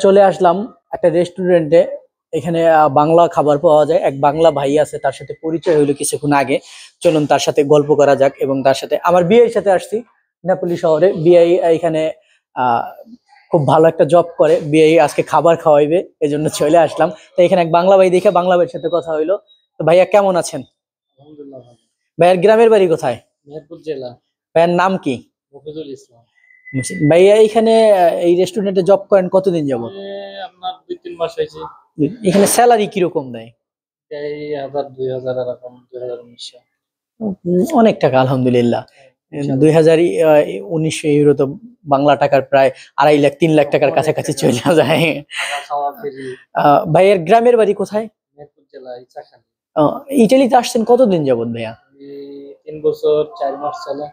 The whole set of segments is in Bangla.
চলে আসলাম একটা রেস্টুরেন্টে। এখানে বাংলা খাবার পাওয়া যায়। এক বাংলা ভাই আছে, তার সাথে পরিচয় হইলো কিছুক্ষণ আগে। চলুন তার সাথে গল্প করা যাক। এবং তার সাথে আমার বিয়ের সাথে আসছি নেপালি শহরে। বিয়ে এখানে আহ খুব ভালো একটা জব করে। বিয়ে আজকে খাবার খাওয়াইবে, এই জন্য চলে আসলাম। তো এখানে এক বাংলা ভাই দেখে বাংলা ভাইয়ের সাথে কথা হইলো। তো ভাইয়া কেমন আছেন? আলহামদুলিল্লাহ ভালো। ভাইয়ার গ্রামের বাড়ি কোথায়? মেহেরপুর জেলা। ভাইয়ার নাম কি? মফিজুল ইসলাম। ভাইয়া এইখানে এই রেস্টুরেন্টে জব করেন কতদিন যাবত? আপনার 2-3 মাস হয়েছে। এখানে স্যালারি কিরকম দেয়? এই 1000-2000 এরকম 2019। অনেক টাকা আলহামদুলিল্লাহ। ইনশাআল্লাহ। 2019 ইউরো তো বাংলা টাকার প্রায় 2.5 লাখ 3 লাখ টাকার কাছাকাছি চলে যায়। থাকা খাওয়া ফ্রি। ভাইয়ের গ্রামের বাড়ি কোথায়? মেহেরপুর জেলা ইচ্ছাখালী। ইটালিতে আসছেন কতদিন যাবত ভাইয়া? 3 বছর 4 মাস চলে।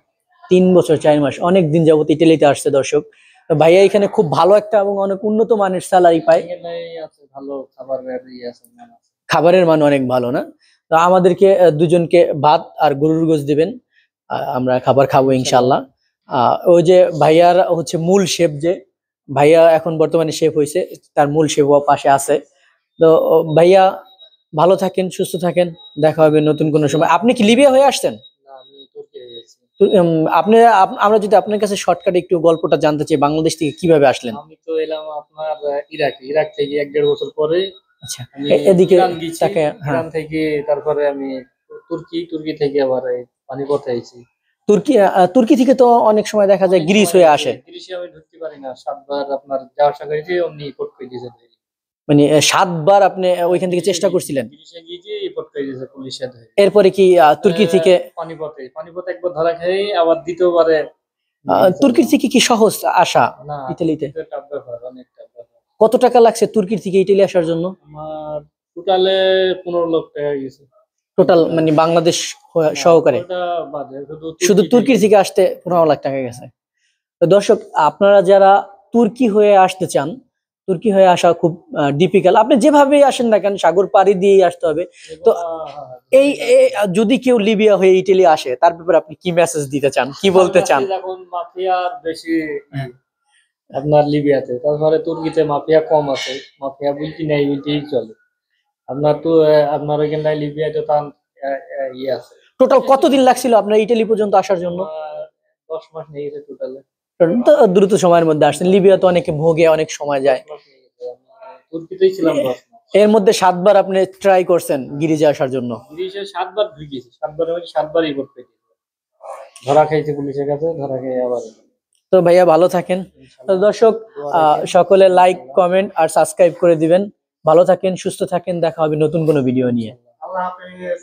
3 বছর 4 মাস, অনেক দিন যাবত ইটালিতে আসছে দর্শক। তো ভাইয়া এখানে খুব ভালো একটা এবং অনেক উন্নত মানের স্যালারি পায়। এখানে আছে ভালো খাবারের আছে, মান আছে। খাবারের মান অনেক ভালো না? তো আমাদেরকে দুজনকে ভাত আর গরুর গোশত দিবেন। আমরা খাবার খাবো ইনশাল্লাহ। ওই যে ভাইয়ার হচ্ছে মূল শেফ, যে ভাইয়া এখন বর্তমানে শেফ হয়েছে, তার মূল শেফ পাশে আছে। তো ভাইয়া ভালো থাকেন, সুস্থ থাকেন। দেখা হবে নতুন কোনো সময়। আপনি কি লিবিয়া হয়ে আসছেন? না, আমি তুর্কি হয়ে গেছি। তো, আপনি আমরা যদি আপনার কাছে শর্টকাটে একটু গল্পটা জানতে চাই, বাংলাদেশ থেকে কিভাবে আসলেন? আমি তো এলাম আপনার ইরাক থেকে 1-1.5 বছর পরে। আচ্ছা, আমি এদিকে ইরান গেছি। তাকে হ্যাঁ, ইরান থেকে তারপরে আমি তুর্কি থেকে আবার এই পানিপথে আইছি। তুর্কি থেকে তো অনেক সময় দেখা যায় গ্রিস হয়ে আসে। গ্রিসে আমি ঢুকতে পারি না, 7 বার আপনার যাওয়ার সঙ্গে যে অমনি কোট করে দিয়েছে। মানে 7 বার আপনি ওইখান থেকে চেষ্টা করছিলেন? গ্রিসে গিয়ে কোট করে দিয়েছে পুলিশে ধরে। এরপরে কি তুর্কি থেকে? পানিপথে একবার ধরা খেয়ে আবার দ্বিতীয়বারে তুর্কির থেকে কি সহজ আসা না, ইতালিতে? টাফ ব্যাপার, অনেক টাফ ব্যাপার। কত টাকা লাগছে তুর্কির থেকে ইতালি আসার জন্য? আমার টোটালে 15 লক্ষ টাকা গেছে। টোটাল মানে বাংলাদেশ সহকারে? ওটা বাদে শুধু তুর্কির থেকে আসতে 15 লাখ টাকা গেছে। তো দর্শক, আপনারা যারা তুর্কি হয়ে আসতে চান, তুর্কি হয়ে আসা খুব ডিফিকাল্ট। আপনি যেভাবেই আসেন না কেন, সাগর পাড়ি দিয়েই আসতে হবে। তো এই যদি কেউ লিবিয়া হয়ে ইটালি আসে, তার ব্যাপারে আপনি কি মেসেজ দিতে চান, কি বলতে চান? এখন মাফিয়া বেশি আপনার লিবিয়াতে, তারপরে তুর্কিতে মাফিয়া কম আছে। মাফিয়া বলতে নেই, বলতেই চলে। আপনার তো আপনার ওইখানটায় লিবিয়াতে তার ইয়ে আছে। টোটাল কতদিন লাগছিল আপনার ইটালি পর্যন্ত আসার জন্য? 10 মাস নিয়ে গেছে টোটালে। তো দ্রুত সময়ের মধ্যে আসছেন। লিবিয়া তো অনেকে ভোগে, অনেক সময় যায়। 10 মাস নিয়ে গেছে। তুর্কিতেই ছিলাম 10 মাস। এর মধ্যে 7 বার আপনি ট্রাই করছেন গিরিজে আসার জন্য? গ্রিসে 7 বার ঢুকেছি। 7 বারের মধ্যে 7 বারই কোট পেয়েছি। ধরা খাইছে পুলিশের কাছে, ধরা খেয়ে আবার। তো ভাইয়া ভালো থাকেন। তো দর্শক, সকলে লাইক, কমেন্ট আর সাবস্ক্রাইব করে দিবেন। ভালো থাকেন, সুস্থ থাকেন। দেখা হবে নতুন কোনো ভিডিও নিয়ে। আল্লাহ হাফেজ।